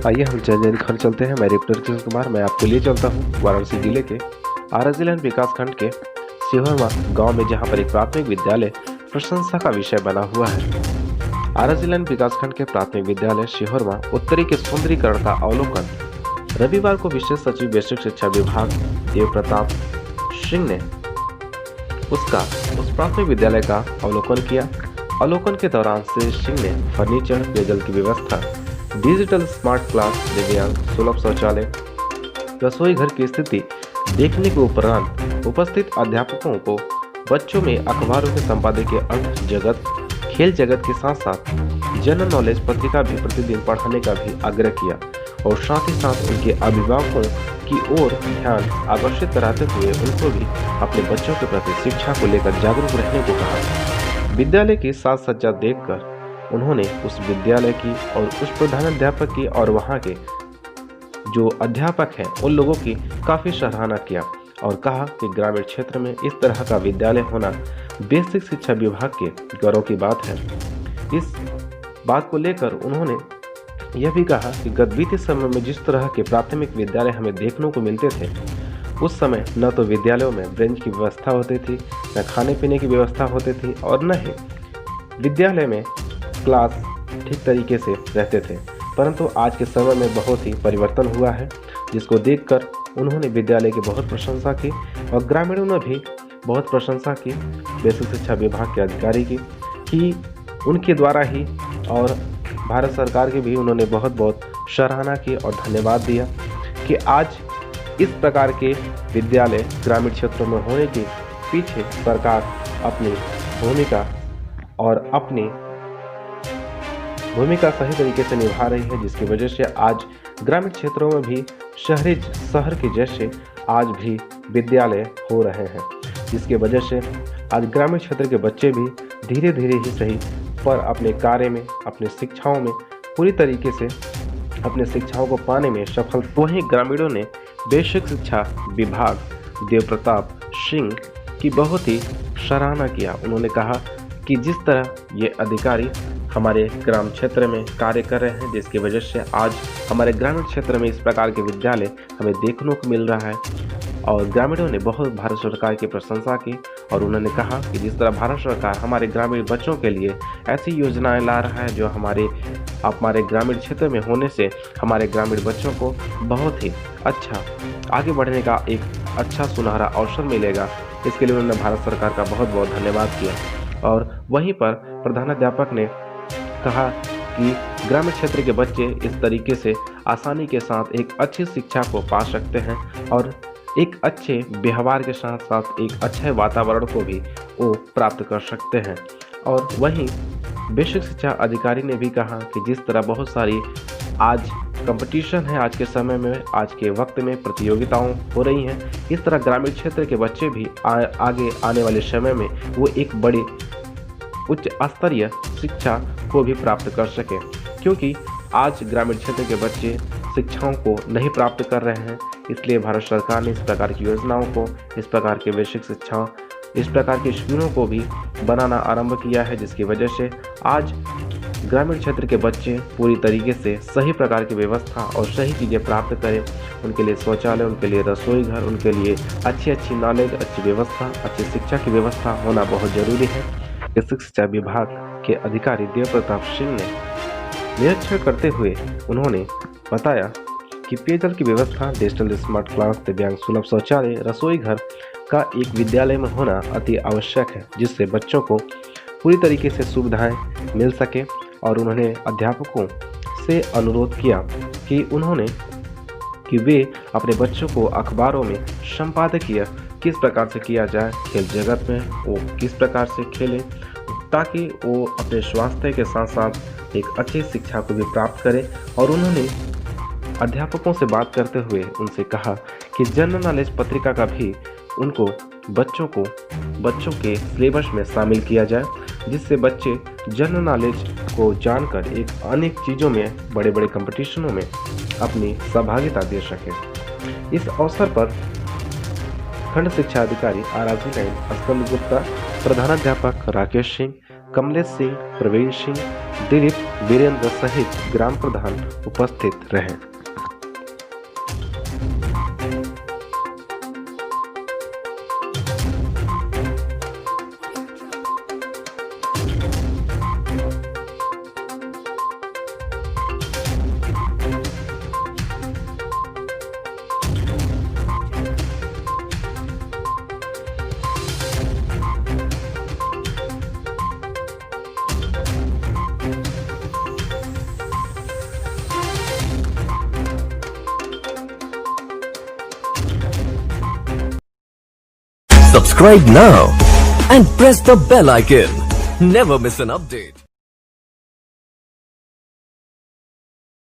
आइए हम जानकारी खबर चलते हैं। मैं रिपोर्टर किशोर कुमार, मैं आपको लिए चलता हूँ वाराणसी जिले के आराजीलैंड विकास खंड के सिहोरमा गांव में, जहां पर एक प्राथमिक विद्यालय प्रशंसा का विषय बना हुआ है। आराजीलैंड विकास खंड के प्राथमिक विद्यालय सिहोरमा उत्तरी के सुंदरीकरण का अवलोकन रविवार को विशेष सचिव बेसिक शिक्षा विभाग देव प्रताप सिंह ने उस प्राथमिक विद्यालय का अवलोकन किया। अवलोकन के दौरान श्री सिंह ने फर्नीचर, पेयजल की व्यवस्था, डिजिटल स्मार्ट क्लास, दिव्यांग सुलभ शौचालय, रसोई घर की स्थिति देखने के उपरांत उपस्थित अध्यापकों को बच्चों में अखबारों के संपादकीय अर्थ जगत, खेल जगत के साथ साथ जनरल नॉलेज पत्रिका भी प्रतिदिन पढ़ाने का भी आग्रह किया और साथ ही साथ उनके अभिभावकों की ओर ध्यान आकर्षित कराते हुए उनको भी अपने बच्चों के प्रति शिक्षा को लेकर जागरूक रहने को कहा। विद्यालय की साज सज्जा देखकर उन्होंने उस विद्यालय की और उस प्रधानाध्यापक की और वहाँ के जो अध्यापक हैं उन लोगों की काफ़ी सराहना किया और कहा कि ग्रामीण क्षेत्र में इस तरह का विद्यालय होना बेसिक शिक्षा विभाग के गौरव की बात है। इस बात को लेकर उन्होंने यह भी कहा कि गत बीते समय में जिस तरह के प्राथमिक विद्यालय हमें देखने को मिलते थे, उस समय न तो विद्यालयों में बेंच की व्यवस्था होती थी, न खाने पीने की व्यवस्था होती थी और न ही विद्यालय में क्लास ठीक तरीके से रहते थे। परंतु आज के समय में बहुत ही परिवर्तन हुआ है, जिसको देखकर उन्होंने विद्यालय की बहुत प्रशंसा की और ग्रामीणों ने भी बहुत प्रशंसा की बेसिक शिक्षा विभाग के अधिकारी की कि उनके द्वारा ही और भारत सरकार की भी उन्होंने बहुत बहुत सराहना की और धन्यवाद दिया कि आज इस प्रकार के विद्यालय ग्रामीण क्षेत्रों में होने के पीछे सरकार अपनी भूमिका सही तरीके से निभा रही है, जिसकी वजह से आज ग्रामीण क्षेत्रों में भी शहर के जैसे आज भी विद्यालय हो रहे हैं, जिसके वजह से आज ग्रामीण क्षेत्र के बच्चे भी धीरे धीरे ही सही पर अपने कार्य में, अपने शिक्षाओं में पूरी तरीके से अपने शिक्षाओं को पाने में सफल। वहीं ग्रामीणों ने बेसिक शिक्षा विभाग देव प्रताप सिंह की बहुत ही सराहना किया। उन्होंने कहा कि जिस तरह ये अधिकारी हमारे ग्राम क्षेत्र में कार्य कर रहे हैं, जिसकी वजह से आज हमारे ग्रामीण क्षेत्र में इस प्रकार के विद्यालय हमें देखने को मिल रहा है और ग्रामीणों ने बहुत भारत सरकार की प्रशंसा की और उन्होंने कहा कि जिस तरह भारत सरकार हमारे ग्रामीण बच्चों के लिए ऐसी योजनाएं ला रहा है जो हमारे ग्रामीण क्षेत्र में होने से हमारे ग्रामीण बच्चों को बहुत ही अच्छा आगे बढ़ने का एक अच्छा सुनहरा अवसर मिलेगा। इसके लिए उन्होंने भारत सरकार का बहुत बहुत धन्यवाद किया। और वहीं पर प्रधानाध्यापक ने कहा कि ग्रामीण क्षेत्र के बच्चे इस तरीके से आसानी के साथ एक अच्छी शिक्षा को पा सकते हैं और एक अच्छे व्यवहार के साथ साथ एक अच्छे वातावरण को भी वो प्राप्त कर सकते हैं। और वहीं बेसिक शिक्षा अधिकारी ने भी कहा कि जिस तरह बहुत सारी आज कंपटीशन है, आज के समय में, आज के वक्त में प्रतियोगिताओं हो रही हैं, इस तरह ग्रामीण क्षेत्र के बच्चे भी आगे आने वाले समय में वो एक बड़ी उच्च स्तरीय शिक्षा को भी प्राप्त कर सके, क्योंकि आज ग्रामीण क्षेत्र के बच्चे शिक्षाओं को नहीं प्राप्त कर रहे हैं। इसलिए भारत सरकार ने इस प्रकार की योजनाओं को, इस प्रकार के बेसिक शिक्षा, इस प्रकार के स्कूलों को भी बनाना आरंभ किया है, जिसकी वजह से आज ग्रामीण क्षेत्र के बच्चे पूरी तरीके से सही प्रकार की व्यवस्था और सही चीज़ें प्राप्त करें। उनके लिए शौचालय, उनके लिए रसोई घर, उनके लिए अच्छी नॉलेज, अच्छी व्यवस्था, अच्छी शिक्षा की व्यवस्था होना बहुत ज़रूरी है। बेसिक शिक्षा विभाग के अधिकारी देव प्रताप सिंह ने निरीक्षण करते हुए उन्होंने बताया कि पेयजल की व्यवस्था, डिजिटल स्मार्ट क्लास, दिव्यांग सुलभ शौचालय, रसोई घर का एक विद्यालय में होना अति आवश्यक है, जिससे बच्चों को पूरी तरीके से सुविधाएं मिल सके। और उन्होंने अध्यापकों से अनुरोध किया कि वे अपने बच्चों को अखबारों में संपादकीय किस प्रकार से किया जाए, खेल जगत में वो किस प्रकार से खेलें, ताकि वो अपने स्वास्थ्य के साथ साथ एक अच्छी शिक्षा को भी प्राप्त करें। और उन्होंने अध्यापकों से बात करते हुए उनसे कहा कि जनरल नॉलेज पत्रिका का भी उनको बच्चों के सिलेबस में शामिल किया जाए, जिससे बच्चे जनरल नॉलेज को जानकर एक अनेक चीज़ों में, बड़े बड़े कंपटीशनों में अपनी सहभागिता दे सकें। इस अवसर पर खंड शिक्षा अधिकारी आराजीलैंड स्कंद गुप्ता, प्रधानाध्यापक राकेश सिंह, कमलेश सिंह, प्रवीण सिंह, दिलीप वीरेंद्र सहित ग्राम प्रधान उपस्थित रहे। Subscribe now and press the bell icon. Never miss an update.